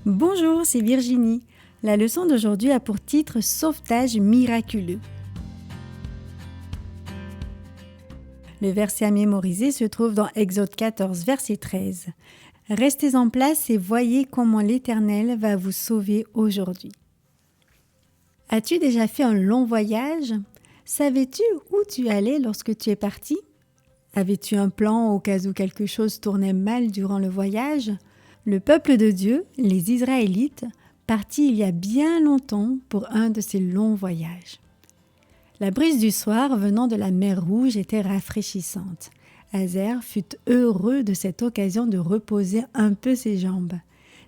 Bonjour, c'est Virginie. La leçon d'aujourd'hui a pour titre Sauvetage miraculeux. Le verset à mémoriser se trouve dans Exode 14, verset 13. Restez en place et voyez comment l'Éternel va vous sauver aujourd'hui. As-tu déjà fait un long voyage? Savais-tu où tu allais lorsque tu es parti? Avais-tu un plan au cas où quelque chose tournait mal durant le voyage? Le peuple de Dieu, les Israélites, partit il y a bien longtemps pour un de ces longs voyages. La brise du soir venant de la mer Rouge était rafraîchissante. Hazer fut heureux de cette occasion de reposer un peu ses jambes.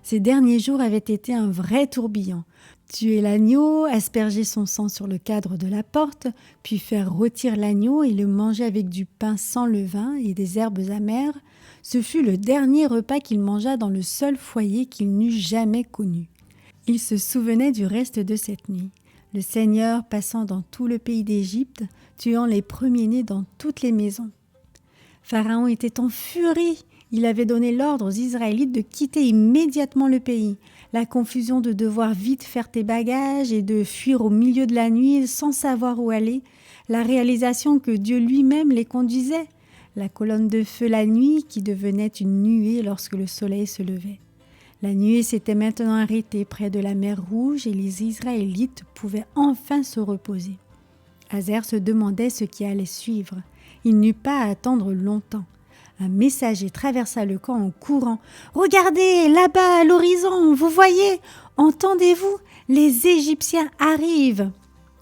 Ces derniers jours avaient été un vrai tourbillon. Tuer l'agneau, asperger son sang sur le cadre de la porte, puis faire rôtir l'agneau et le manger avec du pain sans levain et des herbes amères, ce fut le dernier repas qu'il mangea dans le seul foyer qu'il n'eût jamais connu. Il se souvenait du reste de cette nuit. Le Seigneur passant dans tout le pays d'Égypte, tuant les premiers-nés dans toutes les maisons. Pharaon était en furie. Il avait donné l'ordre aux Israélites de quitter immédiatement le pays. La confusion de devoir vite faire tes bagages et de fuir au milieu de la nuit sans savoir où aller. La réalisation que Dieu lui-même les conduisait. La colonne de feu la nuit qui devenait une nuée lorsque le soleil se levait. La nuée s'était maintenant arrêtée près de la mer Rouge et les Israélites pouvaient enfin se reposer. Hazer se demandait ce qui allait suivre. Il n'eut pas à attendre longtemps. Un messager traversa le camp en courant. « Regardez, là-bas, à l'horizon, vous voyez? Entendez-vous? Les Égyptiens arrivent !»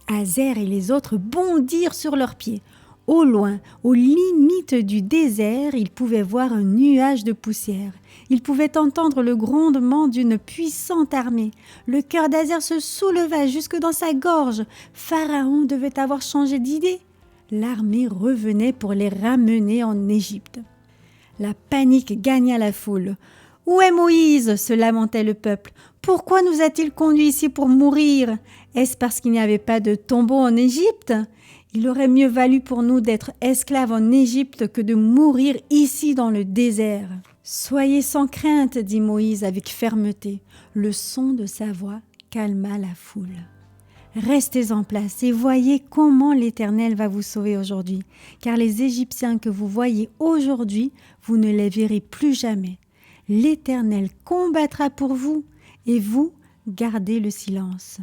Hazer et les autres bondirent sur leurs pieds. Au loin, aux limites du désert, ils pouvaient voir un nuage de poussière. Ils pouvaient entendre le grondement d'une puissante armée. Le cœur d'Hazer se souleva jusque dans sa gorge. Pharaon devait avoir changé d'idée. L'armée revenait pour les ramener en Égypte. La panique gagna la foule. « Où est Moïse ?» se lamentait le peuple. « Pourquoi nous a-t-il conduits ici pour mourir? Est-ce parce qu'il n'y avait pas de tombeau en Égypte ? Il aurait mieux valu pour nous d'être esclaves en Égypte que de mourir ici dans le désert. » « Soyez sans crainte, » dit Moïse avec fermeté. Le son de sa voix calma la foule. Restez en place et voyez comment l'Éternel va vous sauver aujourd'hui, car les Égyptiens que vous voyez aujourd'hui, vous ne les verrez plus jamais. L'Éternel combattra pour vous et vous, gardez le silence.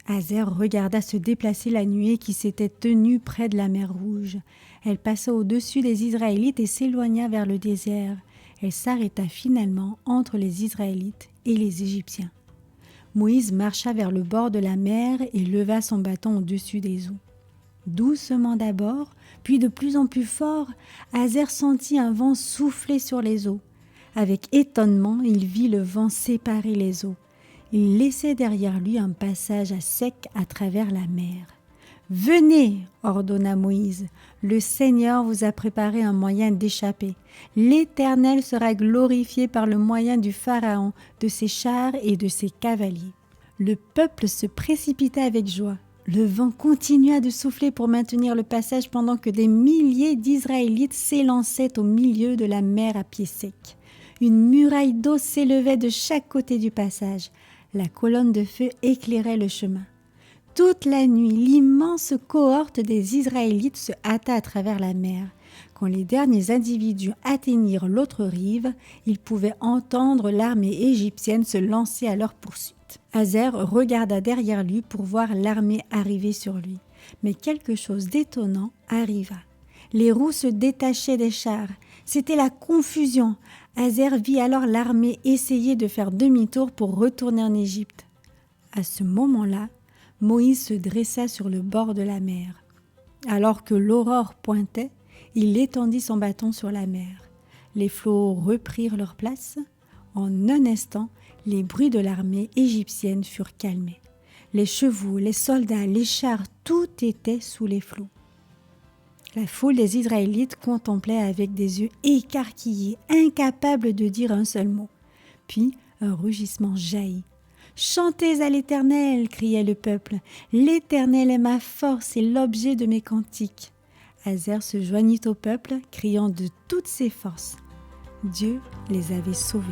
Hazer regarda se déplacer la nuée qui s'était tenue près de la mer Rouge. Elle passa au-dessus des Israélites et s'éloigna vers le désert. Elle s'arrêta finalement entre les Israélites et les Égyptiens. Moïse marcha vers le bord de la mer et leva son bâton au-dessus des eaux. Doucement d'abord, puis de plus en plus fort, Hazer sentit un vent souffler sur les eaux. Avec étonnement, il vit le vent séparer les eaux. Il laissait derrière lui un passage à sec à travers la mer. « Venez !» ordonna Moïse. « Le Seigneur vous a préparé un moyen d'échapper. L'Éternel sera glorifié par le moyen du Pharaon, de ses chars et de ses cavaliers. » Le peuple se précipita avec joie. Le vent continua de souffler pour maintenir le passage pendant que des milliers d'Israélites s'élançaient au milieu de la mer à pied sec. Une muraille d'eau s'élevait de chaque côté du passage. La colonne de feu éclairait le chemin. Toute la nuit, l'immense cohorte des Israélites se hâta à travers la mer. Quand les derniers individus atteignirent l'autre rive, ils pouvaient entendre l'armée égyptienne se lancer à leur poursuite. Hazer regarda derrière lui pour voir l'armée arriver sur lui. Mais quelque chose d'étonnant arriva. Les roues se détachaient des chars. C'était la confusion. Hazer vit alors l'armée essayer de faire demi-tour pour retourner en Égypte. À ce moment-là, Moïse se dressa sur le bord de la mer. Alors que l'aurore pointait, il étendit son bâton sur la mer. Les flots reprirent leur place. En un instant, les bruits de l'armée égyptienne furent calmés. Les chevaux, les soldats, les chars, tout était sous les flots. La foule des Israélites contemplait avec des yeux écarquillés, incapables de dire un seul mot. Puis un rugissement jaillit. « Chantez à l'Éternel !» criait le peuple. « L'Éternel est ma force et l'objet de mes cantiques. » Hazer se joignit au peuple, criant de toutes ses forces. Dieu les avait sauvés.